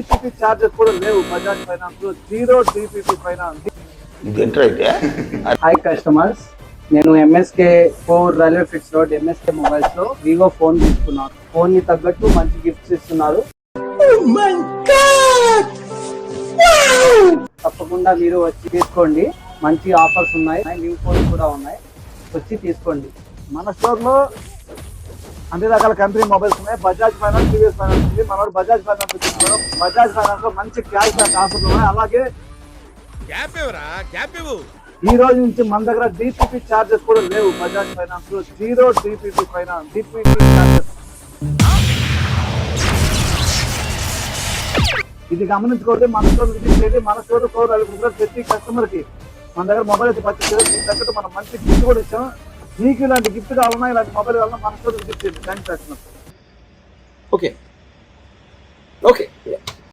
DPP charges కూడా లేవు Bajaj finance లో, 0 DPP ఫైనాన్స్. హాయ్ కస్టమర్స్, నేను MSK 4 railway fits road MSK mobiles లో వివో ఫోన్ తీసుకున్నాను. ఫోన్ ని తగ్గట్టు మంచి గిఫ్ట్స్ ఇస్తున్నారు. తప్పకుండా మీరు వచ్చి తీసుకోండి. మంచి ఆఫర్స్ ఉన్నాయి, న్యూ ఫోన్స్ కూడా ఉన్నాయి. వచ్చి తీసుకోండి. మన స్టోర్ లో అన్ని రకాల కంపెనీ మొబైల్స్ ఉన్నాయి. బజాజ్ ఫైనాన్స్, టీవీఎస్ ఫైనాన్స్ ఉంది. మనోడు బజాజ్ ఫైనాన్స్ తీసుకోవడం. బజాజ్ ఫైనాన్స్ లో మంచి క్యాష్ బ్యాక్ ఆఫర్లు ఉన్నాయి. అలాగే ఈ రోజు నుంచి మన దగ్గర DPP చార్జెస్ కూడా లేవు బజాజ్ ఫైనాన్స్ లో, 0 DPP ఫైనాన్స్. DPP చార్జెస్ ఇది గమనించుకోండి. మన స్టోర్ విజిట్ చేయండి. మన స్టోర్ ప్రతి కస్టమర్ కి మన దగ్గర మొబైల్ అయితే పర్చేస్ చేయాలి. దీని తగ్గట్టు మనం మంచి గిఫ్ట్ కూడా ఇచ్చాం. మీకు ఇలాంటి గిఫ్ట్ కావాలన్నా, ఇలాంటి మొబైల్ కావాలన్నా మన స్టోర్ విజిట్ చేయండి. థ్యాంక్స్. ఓకే